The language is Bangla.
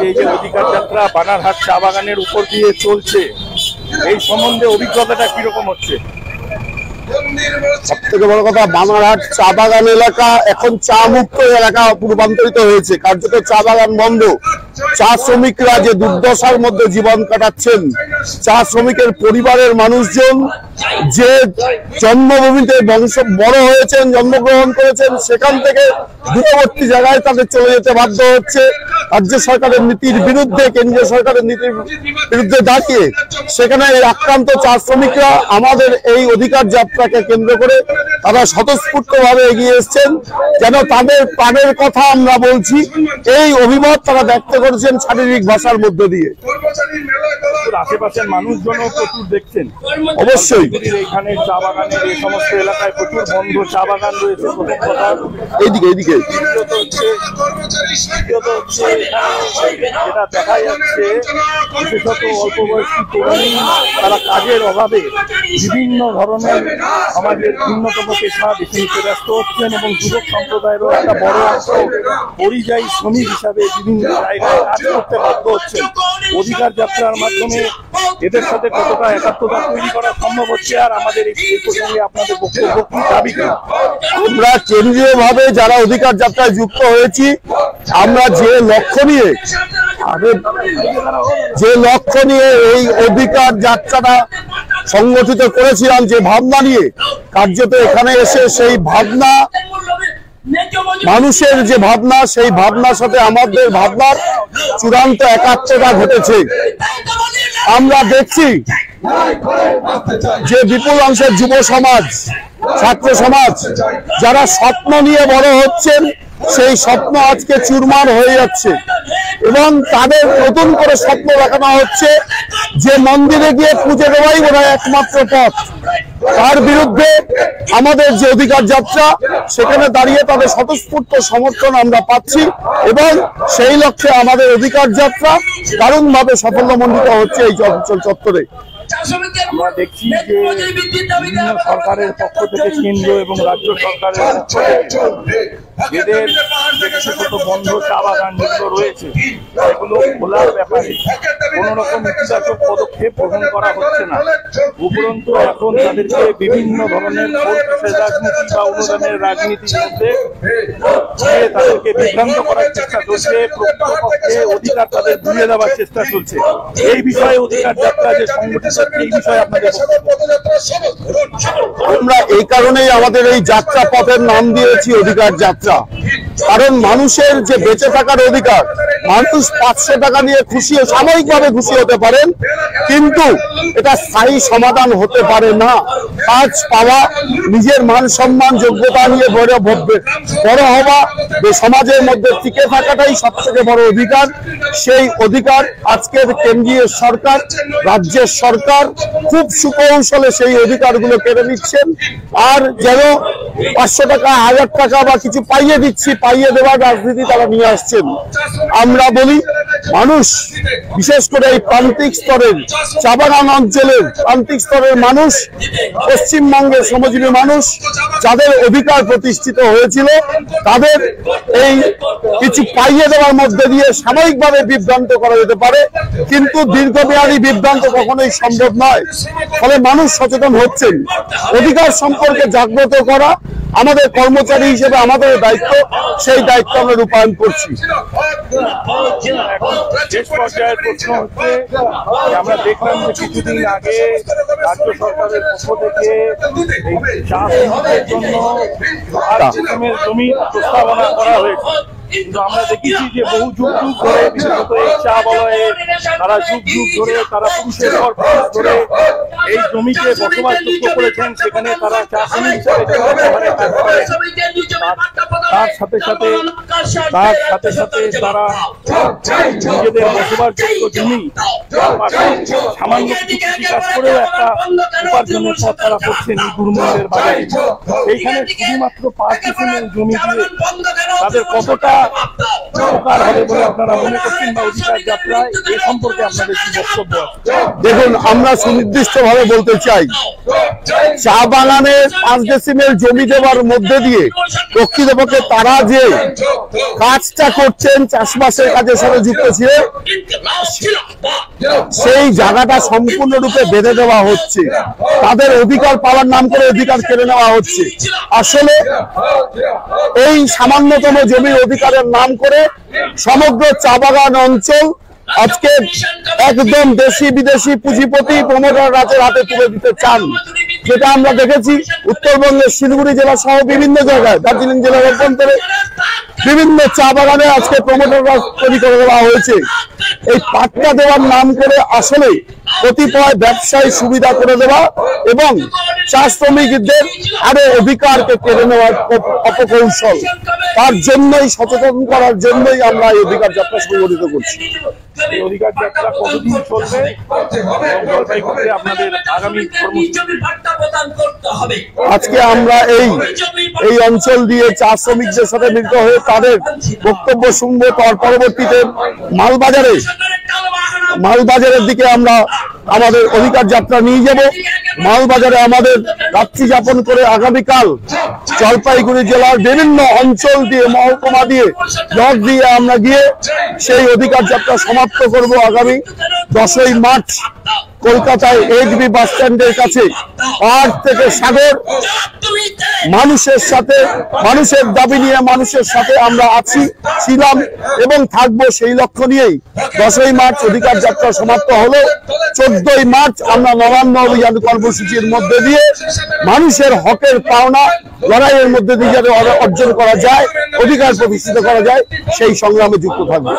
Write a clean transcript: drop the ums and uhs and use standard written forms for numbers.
এই যে অধিকার যাত্রা বানারহাট চা বাগানের উপর দিয়ে চলছে, এই সম্বন্ধে অভিজ্ঞতাটা কিরকম হচ্ছে? সব থেকে বড় কথা, বানারহাট চা বাগান এলাকা এখন চা মুক্ত এলাকা রূপান্তরিত হয়েছে। কার্যত চা বাগান বন্ধ। চা শ্রমিকরা যে দুর্দশার মধ্যে জীবন কাটাচ্ছেন, চা শ্রমিকের পরিবারের মানুষজন যে জন্মভূমিতে বড় হয়েছেন, জন্মগ্রহণ করেছেন, সেখান থেকে দূরবর্তী জায়গায় তাদের চলে যেতে বাধ্য হচ্ছে। রাজ্য সরকারের নীতির বিরুদ্ধে, কেন্দ্রীয় সরকারের নীতির বিরুদ্ধে দাঁড়িয়ে সেখানে এই আক্রান্ত চা শ্রমিকরা আমাদের এই অধিকার যাত্রাকে কেন্দ্র করে তারা স্বতঃস্ফূর্ত ভাবে এগিয়ে এসছেন, যেন তাদের প্রাণের কথা আমরা বলছি, এই অভিমত তারা ব্যক্ত করেছেন শারীরিক ভাষার মধ্য দিয়ে। আশেপাশের মানুষজন প্রচুর দেখছেন, অবশ্যই এখানে চা বাগানের এই সমস্ত এলাকায় প্রচুর বন্ধ চা বাগান রয়েছে। এইদিকে যেটা দেখা যাচ্ছে, বিশেষত অল্প বয়সী তরুণী তারা কাজের অভাবে বিভিন্ন ধরনের সমাজের ভিন্নতম পেশা বেছে নিতে ব্যস্ত হচ্ছেন এবং যুবক সম্প্রদায়েরও একটা বড় অংশ পরিযায়ী শ্রমিক হিসাবে বিভিন্ন জায়গায় কাজ করতে বাধ্য হচ্ছেন। অধিকার যাত্রার মাধ্যমে এদের সাথে কতটা একাত্মতা তৈরি করা সম্ভব হচ্ছে, আর আমাদের এই প্রসঙ্গে আপনাদের বক্তব্য কি দাবি? আমরা কেন্দ্রীয় ভাবে যারা অধিকার যাত্রায় যুক্ত হয়েছি, আমরা যে লক্ষ্য নিয়ে এই অধিকার যাত্রাটা সংগঠিত করেছিলাম, যে ভাবনা নিয়ে, কার্যত এখানে এসে সেই ভাবনা, মানুষের যে ভাবনা, সেই ভাবনার সাথে আমাদের ভাবনার চূড়ান্ত একাত্মতা ঘটেছে। আমরা দেখছি যে বিপুল অংশের যুব সমাজ, ছাত্র সমাজ যারা স্বপ্ন নিয়ে বড় হচ্ছেন, সেই স্বপ্ন আজকে চুরমার হয়ে যাচ্ছে এবং তাদের নতুন করে স্বপ্ন দেখানো হচ্ছে যে মন্দিরে গিয়ে পুজো দেওয়াই বোধহয় একমাত্র পথ। তার বিরুদ্ধে আমাদের যে অধিকার যাত্রা, সেখানে দাঁড়িয়ে তাদের স্বতঃস্ফূর্ত সমর্থন আমরা পাচ্ছি এবং সেই লক্ষ্যে আমাদের অধিকার যাত্রা দারুণভাবে সাফল্যমণ্ডিত হচ্ছে এই চত্বরে। আমরা দেখছি যে বিভিন্ন সরকারের পক্ষ থেকে, কেন্দ্র এবং রাজ্য সরকারের পক্ষ থেকে এদের বিশেষত বন্ধ চা বাগান যেগুলো রয়েছে, সেগুলো খোলার ব্যাপারে কোন রকম ইতিবাচক পদক্ষেপ গ্রহণ করা হচ্ছে না। উপরন্তু এখন তাদেরকে বিভিন্ন ধরনের রাজনীতি বা অনুদানের রাজনীতির মধ্যে তাদেরকে বিভ্রান্ত করার চেষ্টা চলছে, প্রকৃতপক্ষে অধিকার তাদের ভুলিয়ে দেওয়ার চেষ্টা চলছে। এই বিষয়ে অধিকার যাত্রা যে সংগঠিত, এই বিষয়ে আপনাদের আমরা এই কারণেই আমাদের এই যাত্রা পথের নাম দিয়েছি অধিকার যাত্রা। কারণ মানুষের যে বেঁচে থাকার অধিকার, মানুষ 500 টাকা নিয়ে সাময়িকভাবে খুশি হতে পারেন, কিন্তু এটা স্থায়ী সমাধান হতে পারে না। কাজ পাওয়া, নিজের মান সম্মান যোগ্যতা নিয়ে বড় হওয়া, সমাজের মধ্যে টিকে থাকাটাই সব থেকে বড় অধিকার। সেই অধিকার আজকের কেন্দ্রীয় সরকার, রাজ্যের সরকার খুব সুকৌশলে সেই অধিকারগুলো কেড়ে নিচ্ছেন, আর যেন 500 টাকা, 1000 টাকা বা কিছু পাইয়ে দেওয়ার রাজনীতি তারা নিয়ে আসছেন। আমরা বলি, মানুষ, বিশেষ করে এই প্রান্তিক স্তরের, চা বাগান অঞ্চলের প্রান্তিক স্তরের মানুষ, পশ্চিমবঙ্গের শ্রমজীবী মানুষ, যাদের অধিকার প্রতিষ্ঠিত হয়েছিল, তাদের এই কিছু পাইয়ে দেওয়ার মধ্যে দিয়ে সাময়িকভাবে বিভ্রান্ত করা যেতে পারে, কিন্তু দীর্ঘমেয়াদী বিভ্রান্ত কখনোই সম্ভব নয়। ফলে মানুষ সচেতন হচ্ছেন। অধিকার সম্পর্কে জাগ্রত করা আমাদের কর্মচারী হিসেবে আমাদের দায়িত্ব, সেই দায়িত্ব আমরা রূপায়ণ করছি। আমরা দেখলাম যে কিছুদিন আগে রাজ্য সরকারের পক্ষ থেকে চা শ্রমিকদের জন্য জমি প্রস্তাবনা করা হয়েছে, কিন্তু আমরা দেখেছি যে বহু যুগ ধরে, বিশেষত এই চা বলয়ে তারা যুগ ধরে, তারা পুরুষের পর পুরুষ ধরে এই জমিকে বসবাসযোগ্য করেছেন। সেখানে তারা চা শ্রমিক হিসাবে কাজ করে, তার সাথে সাথে তারা নিজেদের বসবাসযোগ্য জমি সামান্য কাজ করেও একটা উপার্জনের পথ তারা করছেন এই দুর্মূল্যের বাজারে। এইখানে শুধুমাত্র 5 ডিসিমেল জমি দিয়ে তাদের কতটা উপকার হবে বলে আপনারা মনে করছেন, বা অধিকার যাত্রায় এই সম্পর্কে আপনাদের কি বক্তব্য আছে? দেখুন, আমরা সুনির্দিষ্ট ভাবে বলতে চাই, চা বাগানে 5 ডেসিমেল জমি দেওয়ার মধ্যে দিয়ে প্রকৃতপক্ষে তারা যে কাজটা করছেন, চাষবাসের কাজের সাথে যুক্ত ছিলেন, সেই জায়গাটা সম্পূর্ণরূপে বেঁধে দেওয়া হচ্ছে। তাদের অধিকার পাওয়ার নাম করে অধিকার কেড়ে নেওয়া হচ্ছে। আসলে এই সামান্যতম জমির অধিকারের নাম করে সমগ্র চা বাগান অঞ্চল আজকে একদম দেশি বিদেশি পুঁজিপতি প্রমোটার রাজের হাতে তুলে দিতে চান, যেটা আমরা দেখেছি উত্তরবঙ্গের শিলিগুড়ি জেলা সহ বিভিন্ন জায়গায়, দার্জিলিং জেলার অভ্যন্তরে বিভিন্ন চা বাগানে আজকে প্রমোটাররা তৈরি করে দেওয়া হয়েছে। এই পাট্টা দেওয়ার নাম করে আসলে কতিপয় ব্যবসায়ী সুবিধা করে দেওয়া এবং চা শ্রমিকদের আরো অধিকারকে কেড়ে নেওয়ার অপকৌশল, তার জন্যই সচেতন করার জন্যই আমরা এই অধিকার যাত্রা সংগঠিত করছি। এই অধিকার যাত্রা কতদিন চলবে এবং জলপাইগুড়িতে আপনাদের আগামী আজকে আমরা এই অঞ্চল দিয়ে চা শ্রমিকদের সাথে মিলিত হয়ে তাদের বক্তব্য শুনবো। তার পরবর্তীতে মালবাজারের দিকে আমরা আমাদের অধিকার যাত্রা নিয়ে যাব। মালবাজারে আমাদের রাত্রি যাপন করে আগামীকাল জলপাইগুড়ি জেলার বিভিন্ন অঞ্চল দিয়ে, মহকুমা দিয়ে, ব্লক দিয়ে আমরা গিয়ে সেই অধিকার যাত্রা সমাপ্ত করব আগামী 10ই মার্চ কলকাতায় এইচবি বাস স্ট্যান্ডের কাছে। পাহাড় থেকে সাগর, মানুষের সাথে, মানুষের দাবি নিয়ে মানুষের সাথে আমরা ছিলাম এবং থাকবো। সেই লক্ষ্য নিয়েই 10ই মার্চ অধিকার যাত্রা সমাপ্ত হলো। 14ই মার্চ আমরা নবান্ন অভিযান কর্মসূচির মধ্যে দিয়ে মানুষের হকের পাওনা লড়াইয়ের মধ্যে দিয়ে যাতে অর্জন করা যায়, অধিকার প্রতিষ্ঠিত করা যায়, সেই সংগ্রামে যুক্ত থাকবো।